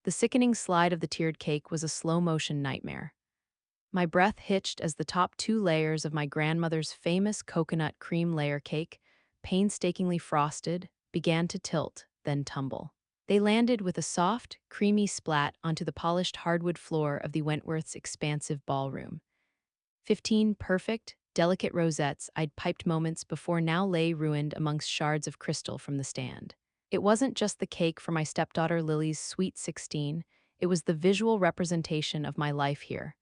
The sickening slide of the tiered cake was a slow-motion nightmare. My breath hitched as the top two layers of my grandmother's famous coconut cream layer cake, painstakingly frosted, began to tilt, then tumble. They landed with a soft, creamy splat onto the polished hardwood floor of the Wentworth's expansive ballroom. 15 perfect, delicate rosettes I'd piped moments before now lay ruined amongst shards of crystal from the stand. It wasn't just the cake for my stepdaughter Lily's sweet 16, it was the visual representation of my life here.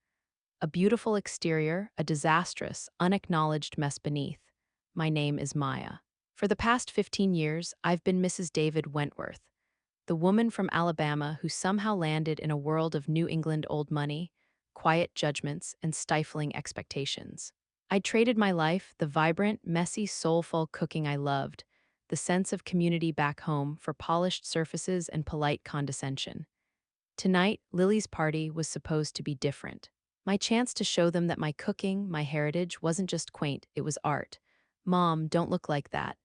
A beautiful exterior, a disastrous, unacknowledged mess beneath. My name is Maya. For the past 15 years, I've been Mrs. David Wentworth, the woman from Alabama who somehow landed in a world of New England old money, quiet judgments, and stifling expectations. I traded my life, the vibrant, messy, soulful cooking I loved, the sense of community back home for polished surfaces and polite condescension. Tonight, Lily's party was supposed to be different. My chance to show them that my cooking, my heritage, wasn't just quaint, it was art. Mom, don't look like that.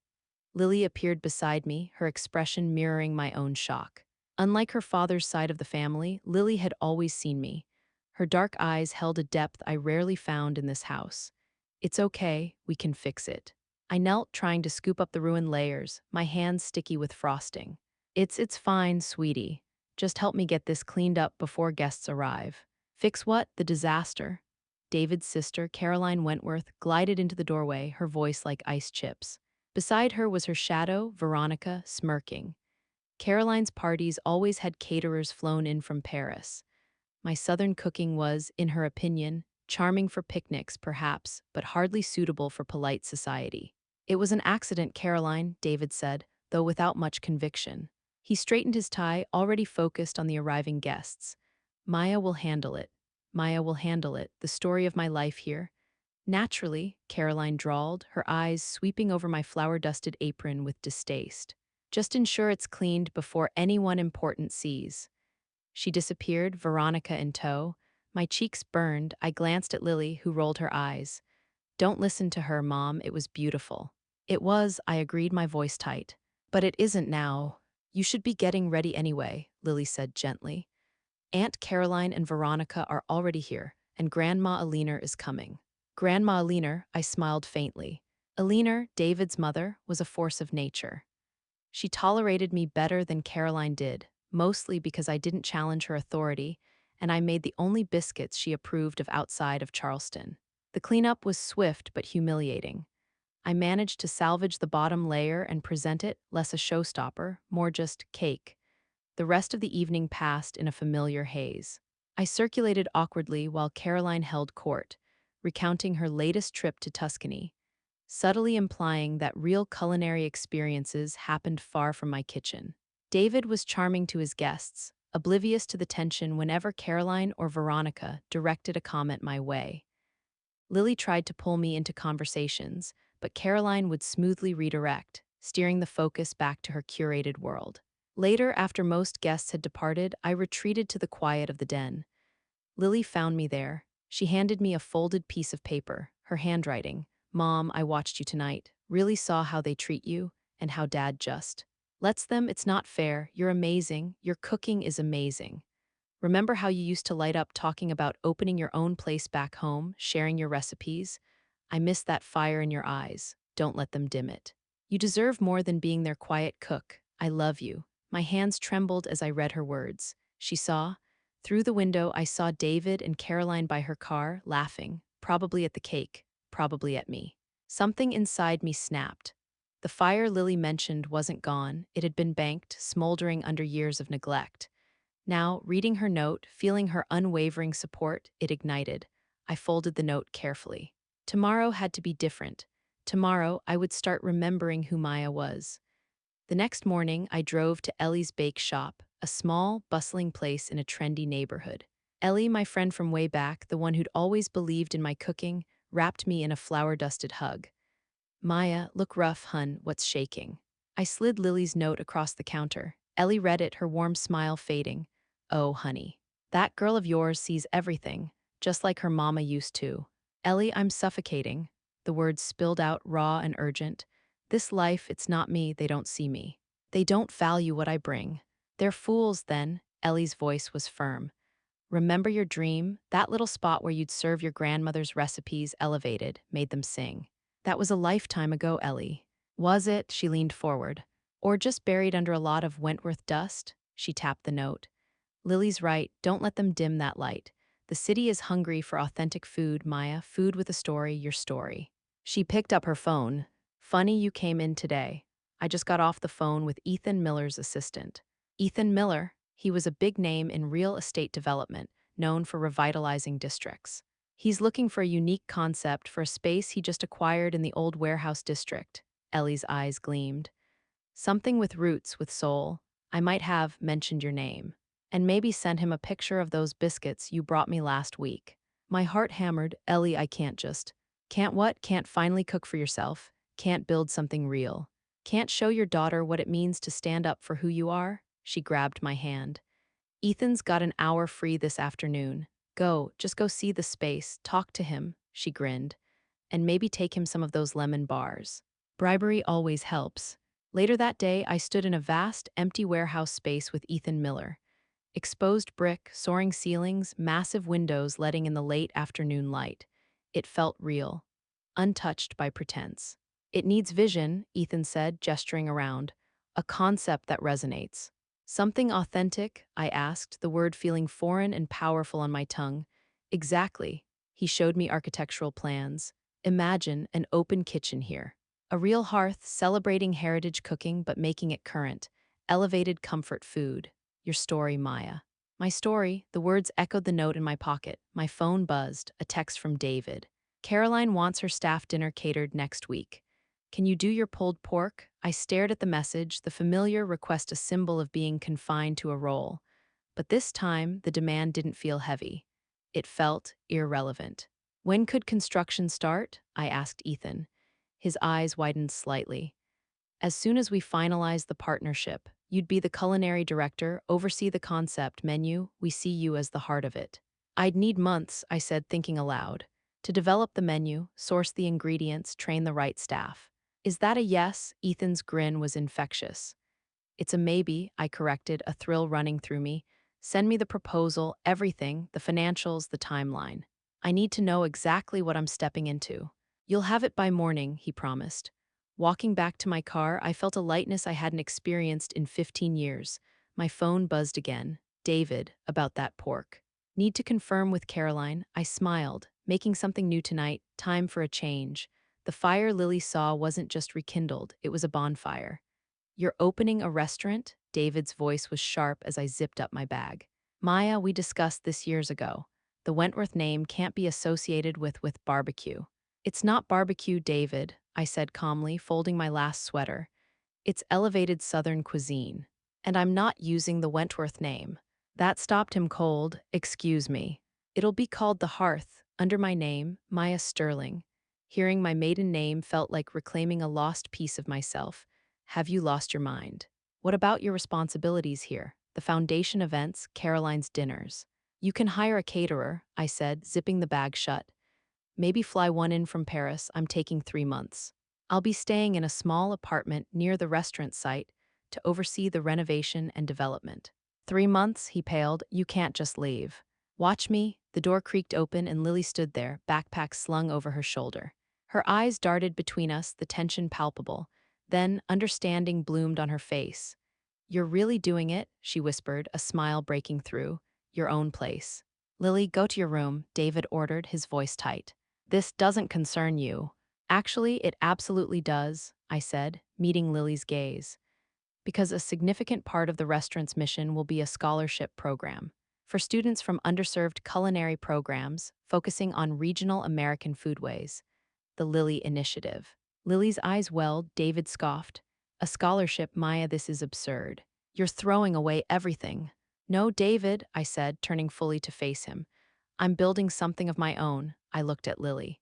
Lily appeared beside me, her expression mirroring my own shock. Unlike her father's side of the family, Lily had always seen me. Her dark eyes held a depth I rarely found in this house. It's okay, we can fix it. I knelt, trying to scoop up the ruined layers, my hands sticky with frosting. It's fine, sweetie. Just help me get this cleaned up before guests arrive. Fix what? The disaster. David's sister, Caroline Wentworth, glided into the doorway, her voice like ice chips. Beside her was her shadow, Veronica, smirking. Caroline's parties always had caterers flown in from Paris. My southern cooking was, in her opinion, charming for picnics, perhaps, but hardly suitable for polite society. It was an accident, Caroline, David said, though without much conviction. He straightened his tie, already focused on the arriving guests. Maya will handle it. Maya will handle it, the story of my life here. Naturally, Caroline drawled, her eyes sweeping over my flour-dusted apron with distaste. Just ensure it's cleaned before anyone important sees. She disappeared, Veronica in tow. My cheeks burned. I glanced at Lily, who rolled her eyes. Don't listen to her, Mom. It was beautiful. It was, I agreed, my voice tight. But it isn't now. You should be getting ready anyway, Lily said gently. Aunt Caroline and Veronica are already here, and Grandma Alina is coming. Grandma Alina, I smiled faintly. Alina, David's mother, was a force of nature. She tolerated me better than Caroline did, mostly because I didn't challenge her authority, and I made the only biscuits she approved of outside of Charleston. The cleanup was swift but humiliating. I managed to salvage the bottom layer and present it less a showstopper, more just cake. The rest of the evening passed in a familiar haze. I circulated awkwardly while Caroline held court, recounting her latest trip to Tuscany, subtly implying that real culinary experiences happened far from my kitchen. David was charming to his guests, oblivious to the tension whenever Caroline or Veronica directed a comment my way. Lily tried to pull me into conversations, but Caroline would smoothly redirect, steering the focus back to her curated world. Later, after most guests had departed, I retreated to the quiet of the den. Lily found me there. She handed me a folded piece of paper, her handwriting. Mom, I watched you tonight. Really saw how they treat you, and how Dad just lets them. It's not fair. You're amazing. Your cooking is amazing. Remember how you used to light up talking about opening your own place back home, sharing your recipes? I miss that fire in your eyes. Don't let them dim it. You deserve more than being their quiet cook. I love you. My hands trembled as I read her words. She saw. Through the window, I saw David and Caroline by her car, laughing, probably at the cake, probably at me. Something inside me snapped. The fire Lily mentioned wasn't gone. It had been banked, smoldering under years of neglect. Now, reading her note, feeling her unwavering support, it ignited. I folded the note carefully. Tomorrow had to be different. Tomorrow, I would start remembering who Maya was. The next morning, I drove to Ellie's bake shop, a small, bustling place in a trendy neighborhood. Ellie, my friend from way back, the one who'd always believed in my cooking, wrapped me in a flour-dusted hug. Maya, look rough, hun, what's shaking? I slid Lily's note across the counter. Ellie read it, her warm smile fading. Oh, honey. That girl of yours sees everything, just like her mama used to. Ellie, I'm suffocating. The words spilled out raw and urgent. This life, it's not me, they don't see me. They don't value what I bring. They're fools, then. Ellie's voice was firm. Remember your dream? That little spot where you'd serve your grandmother's recipes elevated, made them sing. That was a lifetime ago, Ellie. Was it? She leaned forward. Or just buried under a lot of Wentworth dust? She tapped the note. Lily's right, don't let them dim that light. The city is hungry for authentic food, Maya, food with a story, your story. She picked up her phone. Funny you came in today. I just got off the phone with Ethan Miller's assistant. Ethan Miller, he was a big name in real estate development, known for revitalizing districts. He's looking for a unique concept for a space he just acquired in the old warehouse district. Ellie's eyes gleamed. Something with roots, with soul. I might have mentioned your name. And maybe sent him a picture of those biscuits you brought me last week. My heart hammered. Ellie, I can't just. Can't what? Can't finally cook for yourself. Can't build something real. Can't show your daughter what it means to stand up for who you are? She grabbed my hand. Ethan's got an hour free this afternoon. Just go see the space, talk to him, she grinned, and maybe take him some of those lemon bars. Bribery always helps. Later that day, I stood in a vast, empty warehouse space with Ethan Miller. Exposed brick, soaring ceilings, massive windows letting in the late afternoon light. It felt real, untouched by pretense. It needs vision, Ethan said, gesturing around. A concept that resonates. Something authentic? I asked, the word feeling foreign and powerful on my tongue. Exactly. He showed me architectural plans. Imagine an open kitchen here. A real hearth, celebrating heritage cooking but making it current. Elevated comfort food. Your story, Maya. My story, the words echoed the note in my pocket. My phone buzzed, a text from David. Caroline wants her staff dinner catered next week. Can you do your pulled pork? I stared at the message, the familiar request, a symbol of being confined to a role. But this time, the demand didn't feel heavy. It felt irrelevant. When could construction start? I asked Ethan. His eyes widened slightly. As soon as we finalize the partnership, you'd be the culinary director, oversee the concept menu, we see you as the heart of it. I'd need months, I said, thinking aloud, to develop the menu, source the ingredients, train the right staff. Is that a yes? Ethan's grin was infectious. It's a maybe, I corrected, a thrill running through me. Send me the proposal, everything, the financials, the timeline. I need to know exactly what I'm stepping into. You'll have it by morning, he promised. Walking back to my car, I felt a lightness I hadn't experienced in 15 years. My phone buzzed again. David, about that pork. Need to confirm with Caroline. I smiled. Making something new tonight. Time for a change. The fire Lily saw wasn't just rekindled, it was a bonfire. You're opening a restaurant? David's voice was sharp as I zipped up my bag. Maya, we discussed this years ago. The Wentworth name can't be associated with barbecue. It's not barbecue, David, I said calmly, folding my last sweater. It's elevated Southern cuisine. And I'm not using the Wentworth name. That stopped him cold. Excuse me. It'll be called The Hearth, under my name, Maya Sterling. Hearing my maiden name felt like reclaiming a lost piece of myself. Have you lost your mind? What about your responsibilities here? The foundation events, Caroline's dinners. You can hire a caterer, I said, zipping the bag shut. Maybe fly one in from Paris. I'm taking 3 months. I'll be staying in a small apartment near the restaurant site to oversee the renovation and development. 3 months, he paled. You can't just leave. Watch me. The door creaked open and Lily stood there, backpack slung over her shoulder. Her eyes darted between us, the tension palpable. Then, understanding bloomed on her face. You're really doing it, she whispered, a smile breaking through. Your own place. Lily, go to your room, David ordered, his voice tight. This doesn't concern you. Actually, it absolutely does, I said, meeting Lily's gaze. Because a significant part of the restaurant's mission will be a scholarship program for students from underserved culinary programs focusing on regional American foodways. The Lily Initiative. Lily's eyes welled, David scoffed. A scholarship, Maya, this is absurd. You're throwing away everything. No, David, I said, turning fully to face him. I'm building something of my own. I looked at Lily.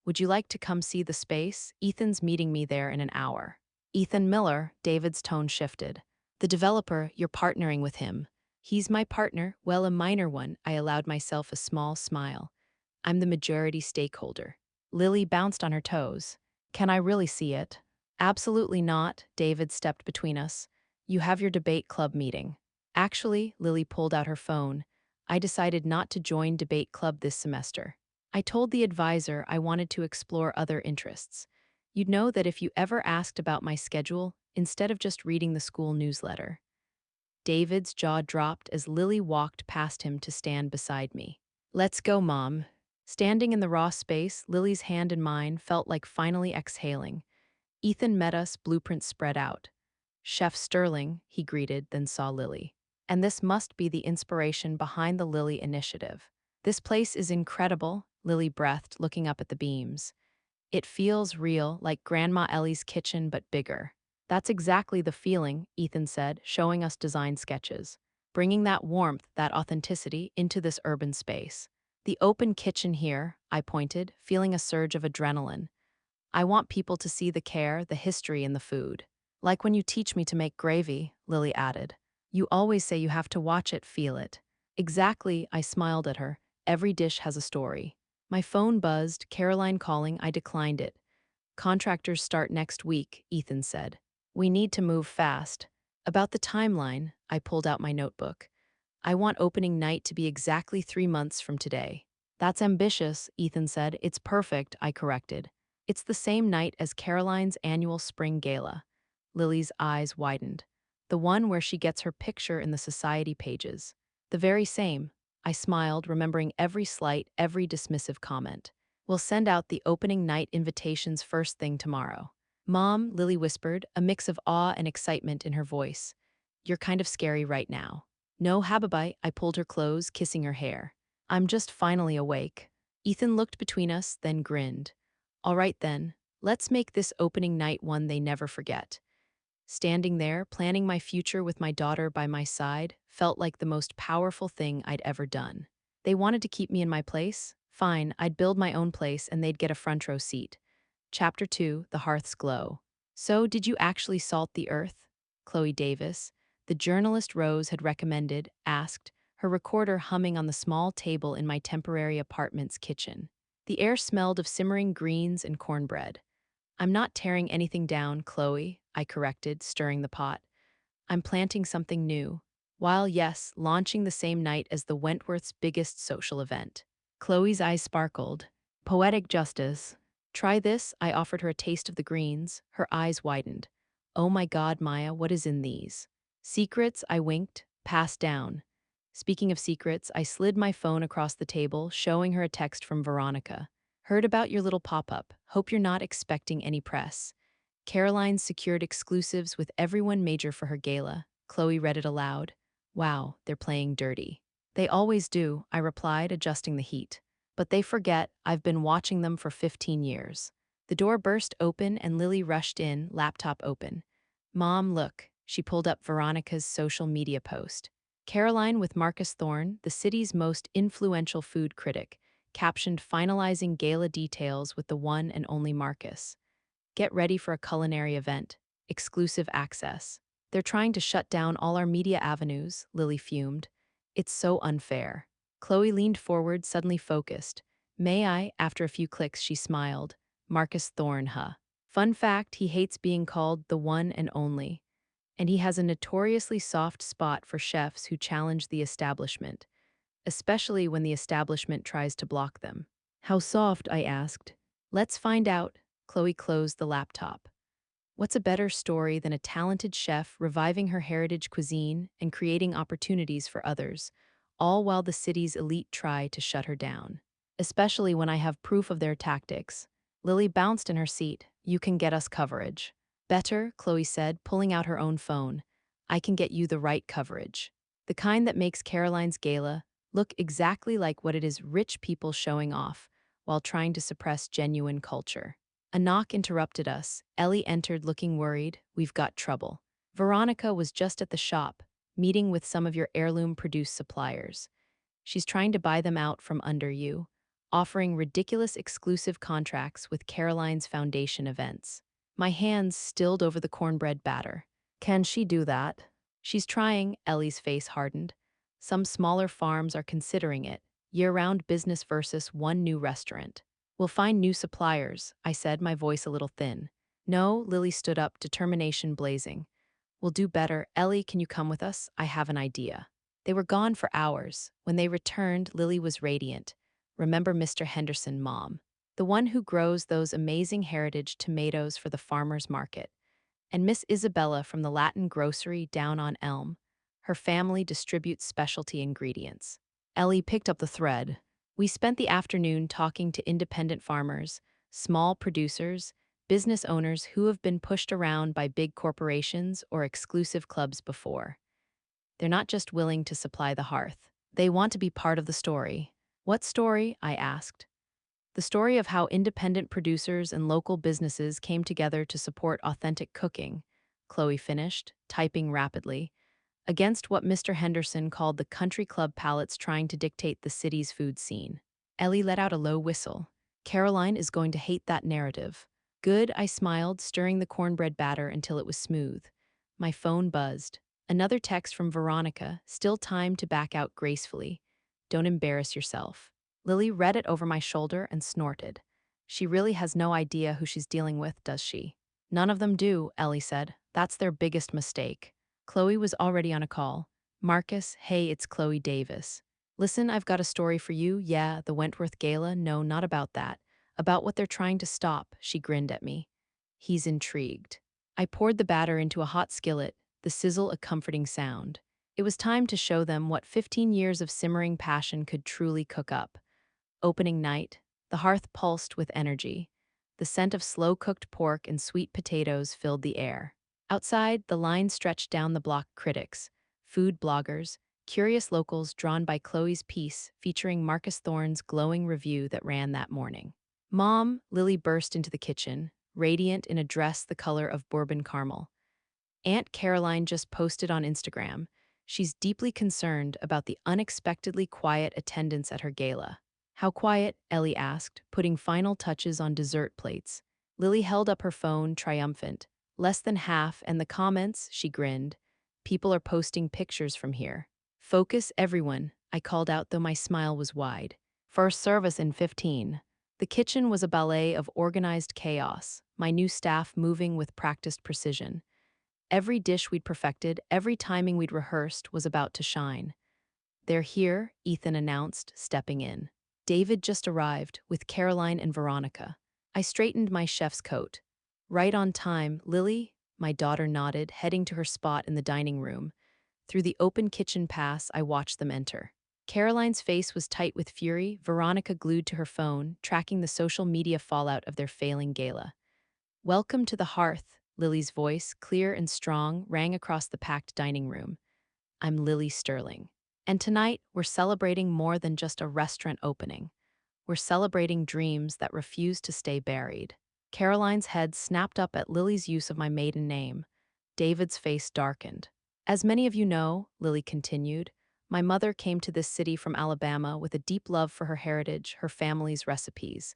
Would you like to come see the space? Ethan's meeting me there in an hour. Ethan Miller, David's tone shifted. The developer, you're partnering with him. He's my partner, well, a minor one. I allowed myself a small smile. I'm the majority stakeholder. Lily bounced on her toes. Can I really see it? Absolutely not, David stepped between us. You have your debate club meeting. Actually, Lily pulled out her phone. I decided not to join debate club this semester. I told the advisor I wanted to explore other interests. You'd know that if you ever asked about my schedule, instead of just reading the school newsletter. David's jaw dropped as Lily walked past him to stand beside me. Let's go, Mom. Standing in the raw space, Lily's hand in mine felt like finally exhaling. Ethan met us, blueprints spread out. Chef Sterling, he greeted, then saw Lily. And this must be the inspiration behind the Lily initiative. This place is incredible, Lily breathed, looking up at the beams. It feels real, like Grandma Ellie's kitchen, but bigger. That's exactly the feeling, Ethan said, showing us design sketches, bringing that warmth, that authenticity into this urban space. The open kitchen here, I pointed, feeling a surge of adrenaline. I want people to see the care, the history in the food. Like when you teach me to make gravy, Lily added. You always say you have to watch it, feel it. Exactly, I smiled at her. Every dish has a story. My phone buzzed, Caroline calling, I declined it. Contractors start next week, Ethan said. We need to move fast. About the timeline, I pulled out my notebook. I want opening night to be exactly 3 months from today. That's ambitious, Ethan said. It's perfect, I corrected. It's the same night as Caroline's annual spring gala. Lily's eyes widened. The one where she gets her picture in the society pages. The very same. I smiled, remembering every slight, every dismissive comment. We'll send out the opening night invitations first thing tomorrow. Mom, Lily whispered, a mix of awe and excitement in her voice. You're kind of scary right now. No, Habibi, I pulled her close, kissing her hair. I'm just finally awake. Ethan looked between us, then grinned. All right then, let's make this opening night one they never forget. Standing there, planning my future with my daughter by my side, felt like the most powerful thing I'd ever done. They wanted to keep me in my place? Fine, I'd build my own place and they'd get a front row seat. Chapter 2, The Hearth's Glow. So, did you actually salt the earth? Chloe Davis, the journalist Rose had recommended, asked, her recorder humming on the small table in my temporary apartment's kitchen. The air smelled of simmering greens and cornbread. I'm not tearing anything down, Chloe, I corrected, stirring the pot. I'm planting something new. While, yes, launching the same night as the Wentworth's biggest social event. Chloe's eyes sparkled. Poetic justice. Try this, I offered her a taste of the greens. Her eyes widened. Oh my God, Maya, what is in these? Secrets, I winked. Pass down. Speaking of secrets, I slid my phone across the table, showing her a text from Veronica. Heard about your little pop-up. Hope you're not expecting any press. Caroline secured exclusives with everyone major for her gala. Chloe read it aloud. Wow, they're playing dirty. They always do, I replied, adjusting the heat. But they forget I've been watching them for 15 years. The door burst open and Lily rushed in, laptop open. Mom, look. She pulled up Veronica's social media post. Caroline with Marcus Thorne, the city's most influential food critic, captioned finalizing gala details with the one and only Marcus. Get ready for a culinary event. Exclusive access. They're trying to shut down all our media avenues, Lily fumed. It's so unfair. Chloe leaned forward, suddenly focused. May I? After a few clicks, she smiled. Marcus Thorne, huh? Fun fact, he hates being called the one and only. And he has a notoriously soft spot for chefs who challenge the establishment, especially when the establishment tries to block them. How soft? I asked. Let's find out. Chloe closed the laptop. What's a better story than a talented chef reviving her heritage cuisine and creating opportunities for others, all while the city's elite try to shut her down? Especially when I have proof of their tactics. Lily bounced in her seat. You can get us coverage. Better, Chloe said, pulling out her own phone. I can get you the right coverage. The kind that makes Caroline's gala look exactly like what it is rich people showing off while trying to suppress genuine culture. A knock interrupted us. Ellie entered looking worried. We've got trouble. Veronica was just at the shop, meeting with some of your heirloom-produced suppliers. She's trying to buy them out from under you, offering ridiculous exclusive contracts with Caroline's Foundation events. My hands stilled over the cornbread batter. Can she do that? She's trying, Ellie's face hardened. Some smaller farms are considering it. Year-round business versus one new restaurant. We'll find new suppliers, I said, my voice a little thin. No, Lily stood up, determination blazing. We'll do better. Ellie, can you come with us? I have an idea. They were gone for hours. When they returned, Lily was radiant. Remember Mr. Henderson, Mom, the one who grows those amazing heritage tomatoes for the farmer's market. And Miss Isabella from the Latin grocery down on Elm. Her family distributes specialty ingredients. Ellie picked up the thread. We spent the afternoon talking to independent farmers, small producers, business owners who have been pushed around by big corporations or exclusive clubs before. They're not just willing to supply the hearth. They want to be part of the story. What story? I asked. The story of how independent producers and local businesses came together to support authentic cooking, Chloe finished, typing rapidly, against what Mr. Henderson called the country club palates trying to dictate the city's food scene. Ellie let out a low whistle. Caroline is going to hate that narrative. Good, I smiled, stirring the cornbread batter until it was smooth. My phone buzzed. Another text from Veronica, still timed to back out gracefully. Don't embarrass yourself. Lily read it over my shoulder and snorted. She really has no idea who she's dealing with, does she? None of them do, Ellie said. That's their biggest mistake. Chloe was already on a call. Marcus, hey, it's Chloe Davis. Listen, I've got a story for you. Yeah, the Wentworth Gala. No, not about that. About what they're trying to stop, she grinned at me. He's intrigued. I poured the batter into a hot skillet, the sizzle a comforting sound. It was time to show them what 15 years of simmering passion could truly cook up. Opening night, the hearth pulsed with energy. The scent of slow-cooked pork and sweet potatoes filled the air. Outside, the line stretched down the block critics, food bloggers, curious locals drawn by Chloe's piece featuring Marcus Thorne's glowing review that ran that morning. Mom, Lily burst into the kitchen, radiant in a dress the color of bourbon caramel. Aunt Caroline just posted on Instagram. She's deeply concerned about the unexpectedly quiet attendance at her gala. How quiet? Ellie asked, putting final touches on dessert plates. Lily held up her phone, triumphant. Less than half, and the comments, she grinned. People are posting pictures from here. Focus, everyone, I called out, though my smile was wide. First service in 15. The kitchen was a ballet of organized chaos, my new staff moving with practiced precision. Every dish we'd perfected, every timing we'd rehearsed was about to shine. They're here, Ethan announced, stepping in. David just arrived, with Caroline and Veronica. I straightened my chef's coat. Right on time, Lily, my daughter nodded, heading to her spot in the dining room. Through the open kitchen pass, I watched them enter. Caroline's face was tight with fury, Veronica glued to her phone, tracking the social media fallout of their failing gala. Welcome to the hearth, Lily's voice, clear and strong, rang across the packed dining room. I'm Lily Sterling. And tonight, we're celebrating more than just a restaurant opening. We're celebrating dreams that refuse to stay buried. Caroline's head snapped up at Lily's use of my maiden name. David's face darkened. As many of you know, Lily continued, my mother came to this city from Alabama with a deep love for her heritage, her family's recipes.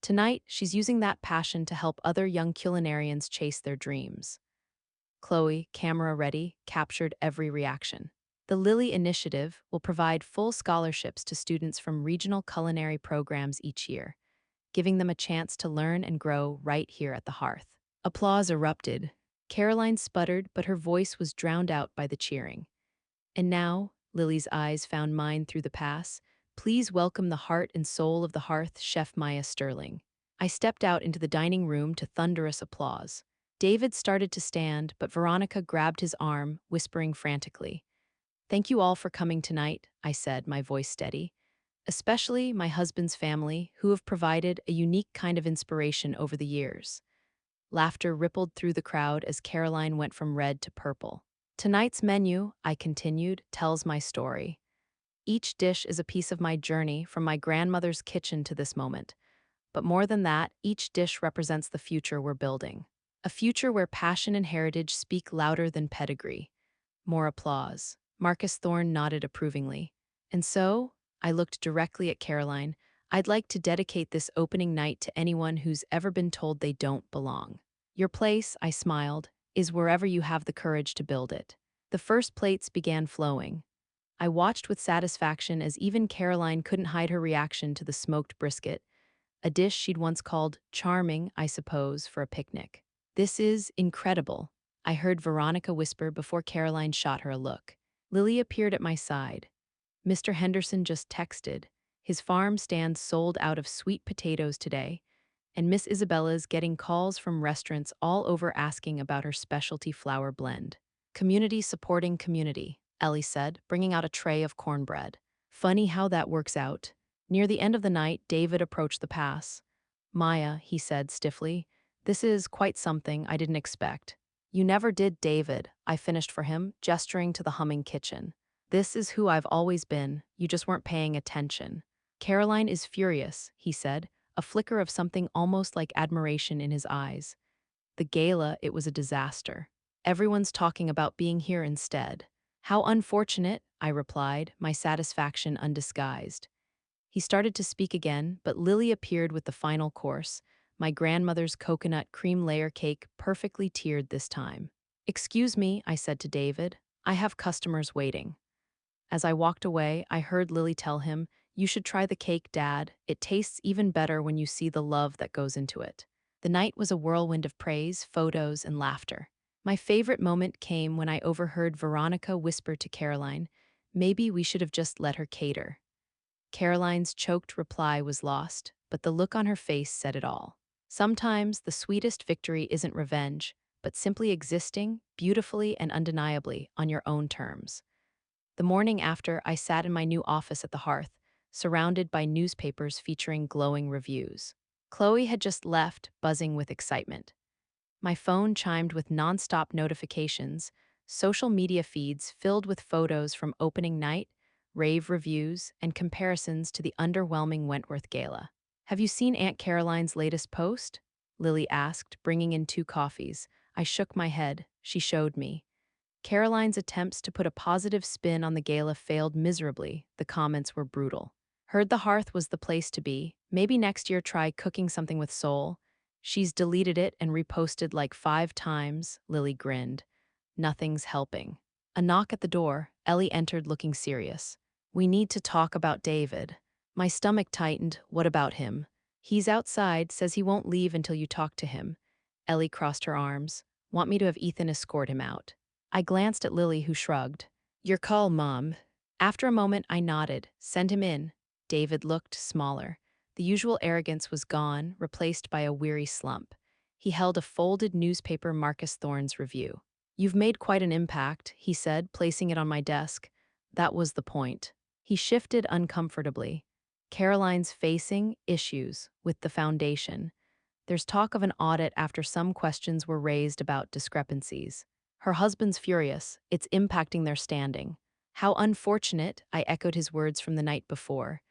Tonight, she's using that passion to help other young culinarians chase their dreams. Chloe, camera ready, captured every reaction. The Lily Initiative will provide full scholarships to students from regional culinary programs each year, giving them a chance to learn and grow right here at the hearth. Applause erupted. Caroline sputtered, but her voice was drowned out by the cheering. And now, Lily's eyes found mine through the pass. Please welcome the heart and soul of the hearth, Chef Maya Sterling. I stepped out into the dining room to thunderous applause. David started to stand, but Veronica grabbed his arm, whispering frantically. Thank you all for coming tonight, I said, my voice steady. Especially my husband's family, who have provided a unique kind of inspiration over the years. Laughter rippled through the crowd as Caroline went from red to purple. Tonight's menu, I continued, tells my story. Each dish is a piece of my journey from my grandmother's kitchen to this moment. But more than that, each dish represents the future we're building. A future where passion and heritage speak louder than pedigree. More applause. Marcus Thorne nodded approvingly. And so, I looked directly at Caroline. I'd like to dedicate this opening night to anyone who's ever been told they don't belong. Your place, I smiled, is wherever you have the courage to build it. The first plates began flowing. I watched with satisfaction as even Caroline couldn't hide her reaction to the smoked brisket, a dish she'd once called charming, I suppose, for a picnic. This is incredible. I heard Veronica whisper before Caroline shot her a look. Lily appeared at my side. Mr. Henderson just texted. His farm stands sold out of sweet potatoes today, and Miss Isabella's getting calls from restaurants all over asking about her specialty flour blend. Community supporting community, Ellie said, bringing out a tray of cornbread. Funny how that works out. Near the end of the night, David approached the pass. Maya, he said stiffly, this is quite something I didn't expect. You never did, David, I finished for him, gesturing to the humming kitchen. This is who I've always been, you just weren't paying attention. Caroline is furious, he said, a flicker of something almost like admiration in his eyes. The gala, it was a disaster. Everyone's talking about being here instead. How unfortunate, I replied, my satisfaction undisguised. He started to speak again, but Lily appeared with the final course, my grandmother's coconut cream layer cake, perfectly tiered this time. Excuse me, I said to David, I have customers waiting. As I walked away, I heard Lily tell him, you should try the cake, Dad. It tastes even better when you see the love that goes into it. The night was a whirlwind of praise, photos, and laughter. My favorite moment came when I overheard Veronica whisper to Caroline, maybe we should have just let her cater. Caroline's choked reply was lost, but the look on her face said it all. Sometimes the sweetest victory isn't revenge, but simply existing, beautifully and undeniably, on your own terms. The morning after, I sat in my new office at the hearth, surrounded by newspapers featuring glowing reviews. Chloe had just left, buzzing with excitement. My phone chimed with nonstop notifications, social media feeds filled with photos from opening night, rave reviews, and comparisons to the underwhelming Wentworth Gala. Have you seen Aunt Caroline's latest post? Lily asked, bringing in 2 coffees. I shook my head. She showed me. Caroline's attempts to put a positive spin on the gala failed miserably. The comments were brutal. Heard the hearth was the place to be. Maybe next year try cooking something with soul. She's deleted it and reposted like 5 times, Lily grinned. Nothing's helping. A knock at the door. Ellie entered looking serious. We need to talk about David. My stomach tightened. What about him? He's outside, says he won't leave until you talk to him. Ellie crossed her arms. Want me to have Ethan escort him out? I glanced at Lily, who shrugged. Your call, Mom. After a moment, I nodded. Send him in. David looked smaller. The usual arrogance was gone, replaced by a weary slump. He held a folded newspaper, Marcus Thorne's review. You've made quite an impact, he said, placing it on my desk. That was the point. He shifted uncomfortably. Caroline's facing issues with the foundation. There's talk of an audit after some questions were raised about discrepancies. Her husband's furious. It's impacting their standing. How unfortunate, I echoed his words from the night before.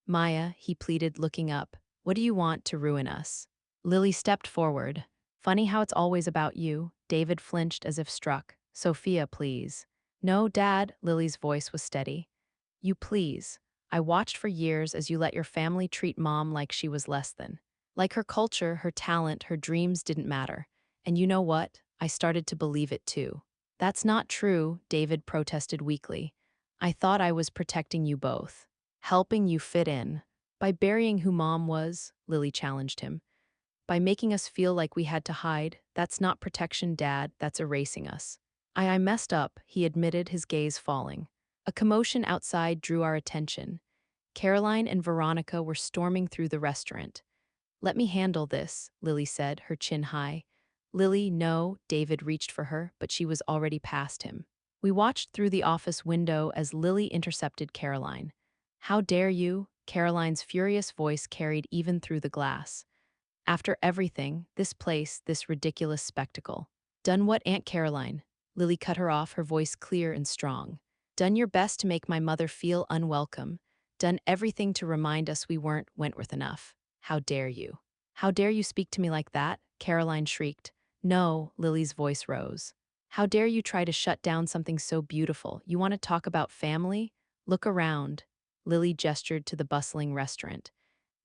Maya, he pleaded, looking up. What do you want to ruin us? Lily stepped forward. Funny how it's always about you. David flinched as if struck. Sophia, please. No, Dad, Lily's voice was steady. You please. I watched for years as you let your family treat Mom like she was less than. Like her culture, her talent, her dreams didn't matter. And you know what? I started to believe it too. That's not true, David protested weakly. I thought I was protecting you both. Helping you fit in. By burying who Mom was, Lily challenged him. By making us feel like we had to hide. That's not protection, Dad, that's erasing us. I messed up, he admitted, his gaze falling. A commotion outside drew our attention. Caroline and Veronica were storming through the restaurant. Let me handle this, Lily said, her chin high. Lily, no, David reached for her, but she was already past him. We watched through the office window as Lily intercepted Caroline. How dare you? Caroline's furious voice carried even through the glass. After everything, this place, this ridiculous spectacle. Done what, Aunt Caroline? Lily cut her off, her voice clear and strong. Done your best to make my mother feel unwelcome. Done everything to remind us we weren't Wentworth enough. How dare you? How dare you speak to me like that? Caroline shrieked. No, Lily's voice rose. How dare you try to shut down something so beautiful? You want to talk about family? Look around. Lily gestured to the bustling restaurant.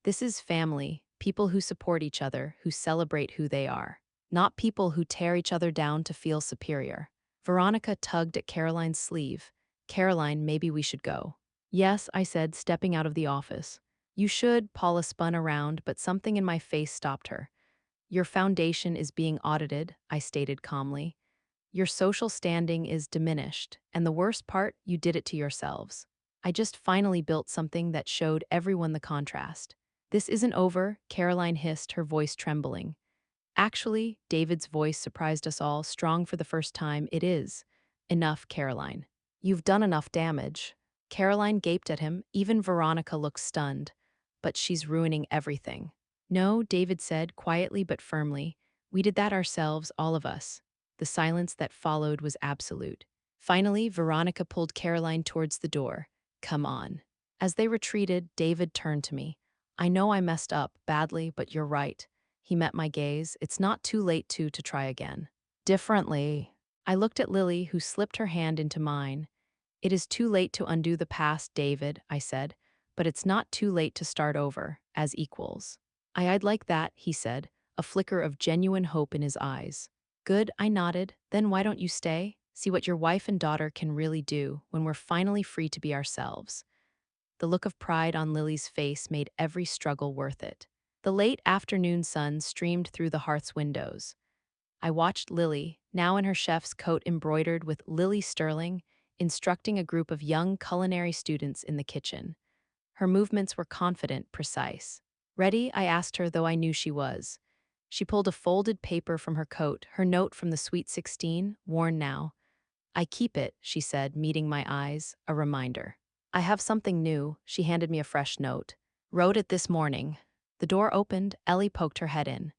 This is family, people who support each other, who celebrate who they are. Not people who tear each other down to feel superior. Veronica tugged at Caroline's sleeve. Caroline, maybe we should go. Yes, I said, stepping out of the office. You should, Paula spun around, but something in my face stopped her. Your foundation is being audited, I stated calmly. Your social standing is diminished, and the worst part, you did it to yourselves. I just finally built something that showed everyone the contrast. This isn't over, Caroline hissed, her voice trembling. Actually, David's voice surprised us all, strong for the first time. It is. Enough, Caroline. You've done enough damage. Caroline gaped at him. Even Veronica looked stunned. But she's ruining everything. No, David said, quietly but firmly. We did that ourselves, all of us. The silence that followed was absolute. Finally, Veronica pulled Caroline towards the door. Come on. As they retreated, David turned to me. I know I messed up badly, but you're right. He met my gaze. It's not too late to try again. Differently. I looked at Lily, who slipped her hand into mine. It is too late to undo the past, David, I said, but it's not too late to start over, as equals. I'd like that, he said, a flicker of genuine hope in his eyes. Good, I nodded. Then why don't you stay? See what your wife and daughter can really do when we're finally free to be ourselves. The look of pride on Lily's face made every struggle worth it. The late afternoon sun streamed through the hearth's windows. I watched Lily, now in her chef's coat embroidered with Lily Sterling, instructing a group of young culinary students in the kitchen. Her movements were confident, precise. Ready? I asked her, though I knew she was. She pulled a folded paper from her coat, her note from the Sweet 16, worn now. I keep it, she said, meeting my eyes, a reminder. I have something new. She handed me a fresh note. Wrote it this morning. The door opened, Ellie poked her head in.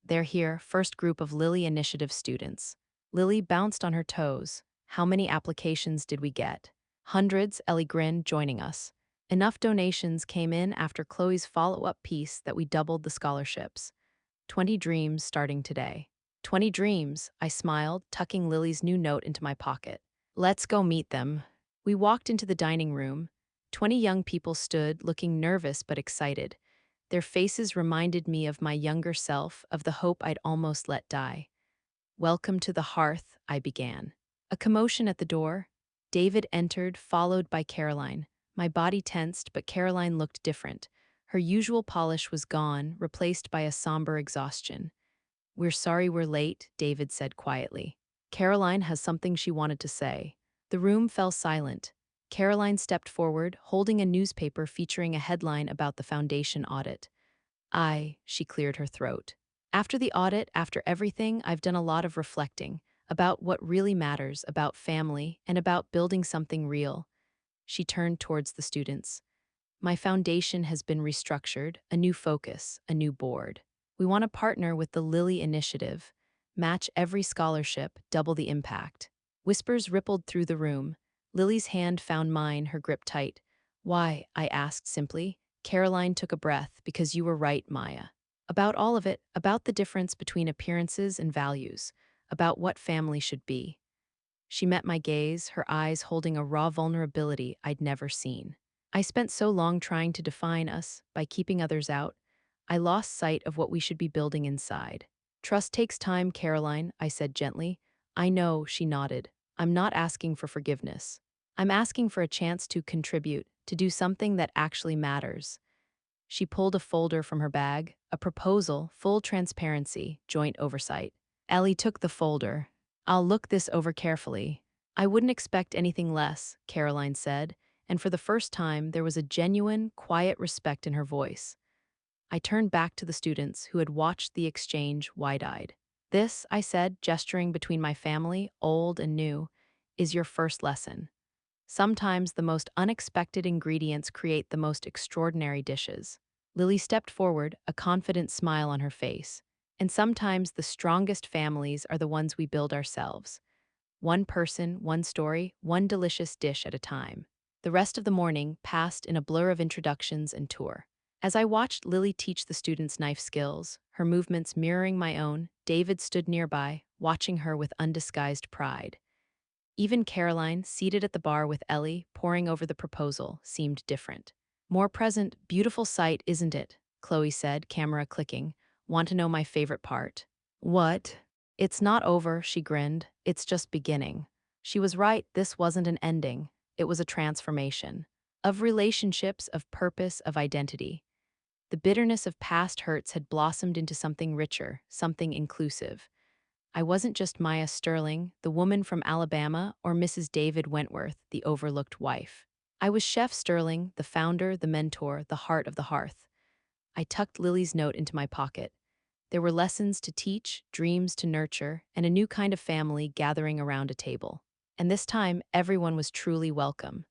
They're here, first group of Lily Initiative students. Lily bounced on her toes. How many applications did we get? Hundreds, Ellie grinned, joining us. Enough donations came in after Chloe's follow-up piece that we doubled the scholarships. 20 dreams starting today. 20 dreams, I smiled, tucking Lily's new note into my pocket. Let's go meet them. We walked into the dining room. 20 young people stood, looking nervous but excited. Their faces reminded me of my younger self, of the hope I'd almost let die. Welcome to the hearth, I began. A commotion at the door. David entered, followed by Caroline. My body tensed, but Caroline looked different. Her usual polish was gone, replaced by a somber exhaustion. We're sorry we're late, David said quietly. Caroline has something she wanted to say. The room fell silent. Caroline stepped forward, holding a newspaper featuring a headline about the foundation audit. She cleared her throat. After the audit, after everything, I've done a lot of reflecting about what really matters, about family, and about building something real. She turned towards the students. My foundation has been restructured, a new focus, a new board. We want to partner with the Lily Initiative, match every scholarship, double the impact. Whispers rippled through the room. Lily's hand found mine, her grip tight. Why? I asked simply. Caroline took a breath. Because you were right, Maya. About all of it, about the difference between appearances and values, about what family should be. She met my gaze, her eyes holding a raw vulnerability I'd never seen. I spent so long trying to define us by keeping others out, I lost sight of what we should be building inside. Trust takes time, Caroline, I said gently. I know, she nodded. I'm not asking for forgiveness. I'm asking for a chance to contribute, to do something that actually matters. She pulled a folder from her bag, a proposal, full transparency, joint oversight. Ellie took the folder. I'll look this over carefully. I wouldn't expect anything less, Caroline said, and for the first time there was a genuine, quiet respect in her voice. I turned back to the students who had watched the exchange wide-eyed. This, I said, gesturing between my family, old and new, is your first lesson. Sometimes the most unexpected ingredients create the most extraordinary dishes. Lily stepped forward, a confident smile on her face. And sometimes the strongest families are the ones we build ourselves. One person, one story, one delicious dish at a time. The rest of the morning passed in a blur of introductions and tour. As I watched Lily teach the students knife skills, her movements mirroring my own, David stood nearby, watching her with undisguised pride. Even Caroline, seated at the bar with Ellie, poring over the proposal, seemed different. More present, beautiful sight, isn't it? Chloe said, camera clicking. Want to know my favorite part? What? It's not over, she grinned. It's just beginning. She was right, this wasn't an ending. It was a transformation. Of relationships, of purpose, of identity. The bitterness of past hurts had blossomed into something richer, something inclusive. I wasn't just Maya Sterling, the woman from Alabama, or Mrs. David Wentworth, the overlooked wife. I was Chef Sterling, the founder, the mentor, the heart of the hearth. I tucked Lily's note into my pocket. There were lessons to teach, dreams to nurture, and a new kind of family gathering around a table. And this time, everyone was truly welcome.